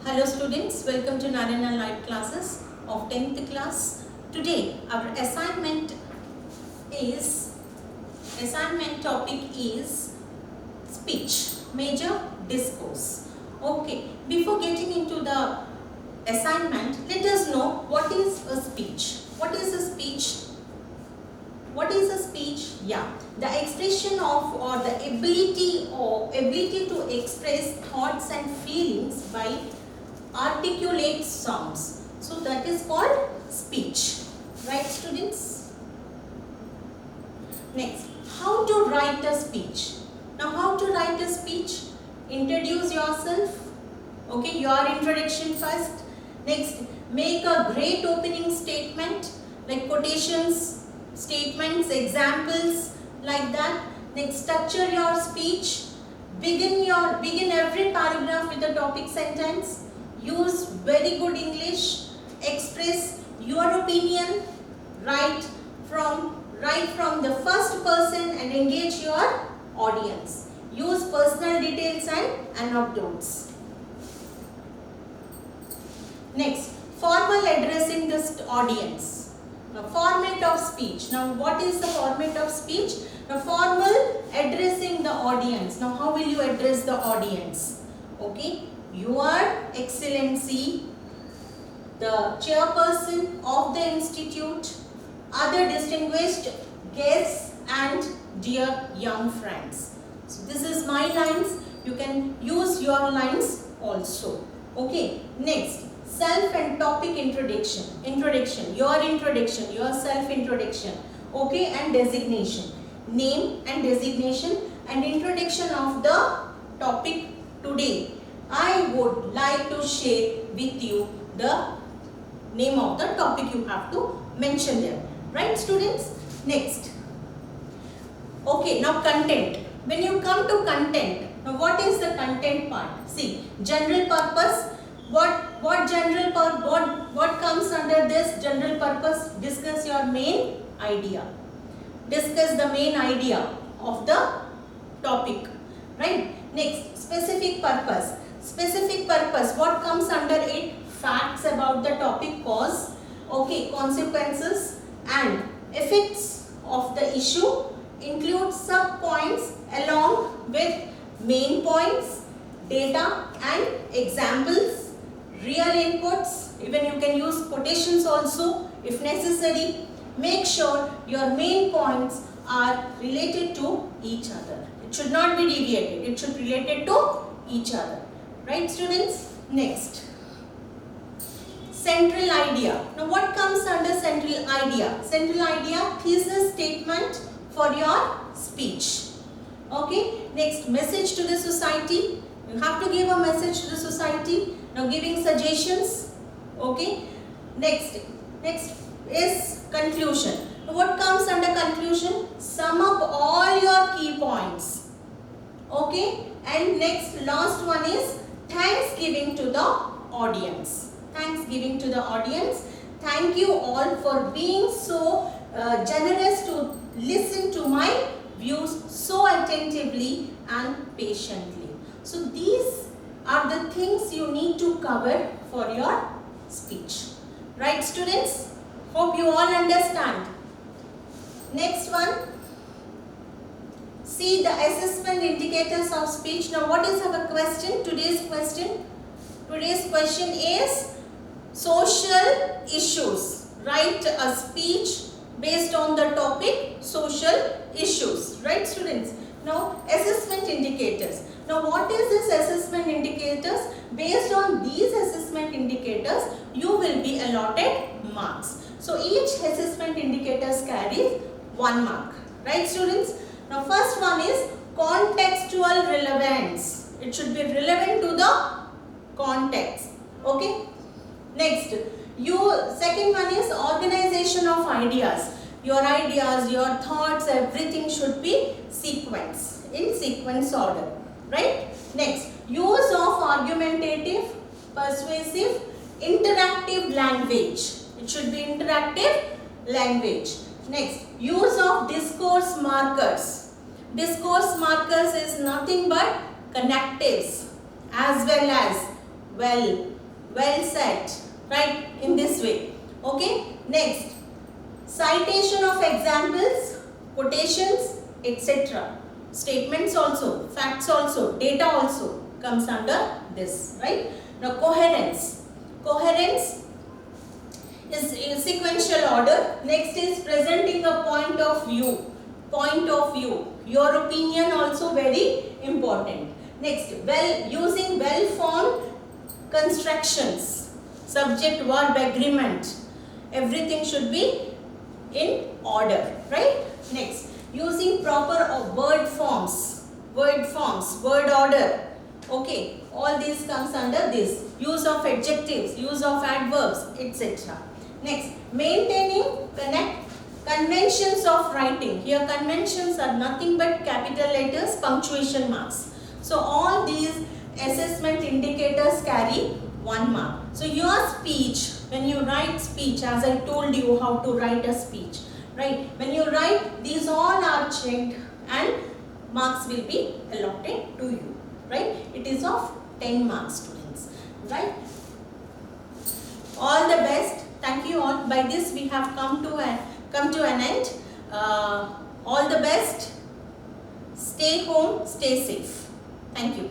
Hello students, welcome to Narayana Live classes of 10th class. Today our assignment topic is speech, major discourse. Okay, before getting into the assignment, let us know what is a speech. What is a speech? What is a speech? Yeah, the expression of or the ability to express thoughts and feelings by articulate sounds. So that is called speech. Right, students? Next, how to write a speech. Now, how to write a speech? Introduce yourself. Okay, your introduction first. Next, make a great opening statement like quotations, statements, examples like that. Next, structure your speech. Begin every paragraph with a topic sentence. Use very good English. Express your opinion. Write from the first person and engage your audience. Use personal details and anecdotes. Next, formal addressing the audience. Now, format of speech. Now, what is the format of speech? Now, formal addressing the audience. Now, how will you address the audience? Okay, Your Excellency, the chairperson of the institute, other distinguished guests, and dear young friends. So, this is my lines. You can use your lines also. Okay, next. Self and topic introduction. Your self introduction. Okay, and designation. Name and designation and introduction of the topic today. I would like to share with you the name of the topic. You have to mention them. Right, students? Next. Okay, now content. When you come to content, now what is the content part? See, general purpose. What comes under this general purpose? Discuss your main idea. Discuss the main idea of the topic. Right? Next, specific purpose. Specific purpose. What comes under it? Facts about the topic, cause, okay, consequences and effects of the issue. Include sub points along with main points, data and examples. Real inputs, even you can use quotations also if necessary. Make sure your main points are related to each other. It should not be deviated. It should be related to each other. Right, students? Next. Central idea. Now, what comes under central idea? Central idea, thesis statement for your speech. Okay. Next, message to the society. You have to give a message to the society. Now, giving suggestions. Okay. Next is conclusion. Now, what comes under conclusion? Sum up all your key points. Okay. And next, last one is thanksgiving to the audience. Thanksgiving to the audience. Thank you all for being so generous to listen to my views so attentively and patiently. So, these are the things you need to cover for your speech. Right, students? Hope you all understand. Next one. See the assessment indicators of speech. Now, what is our question? Today's question is social issues. Write a speech based on the topic social issues. Right, students? Now, assessment indicators. Now, what is this assessment indicators? Based on these assessment indicators, you will be allotted marks. So, each assessment indicators carries 1 mark. Right, students? Now, first one is contextual relevance. It should be relevant to the context. Okay. Next, second one is organization of ideas. Your ideas, your thoughts, everything should be in sequence order. Right? Next, use of argumentative, persuasive, interactive language. It should be interactive language. Next, use of discourse markers. Discourse markers is nothing but connectives as well as well said, right, in this way. Okay, next, citation of examples, quotations, etc. Statements also, facts also, data also comes under this, right? Now coherence. Coherence is in sequential order. Next is presenting a point of view. Point of view. Your opinion also very important. Next, using well-formed constructions. Subject, verb, agreement. Everything should be in order, right? Next, using proper word forms, word order. Okay, all these comes under this. Use of adjectives, use of adverbs, etc. Next, maintaining conventions of writing. Here conventions are nothing but capital letters, punctuation marks. So all these assessment indicators carry 1 mark. So your speech, when you write speech, as I told you how to write a speech, right? When you write, these all are checked and marks will be allotted to you, right? It is of 10 marks, students, right? All the best. Thank you all. By this we have come to an end. All the best. Stay home, stay safe. Thank you.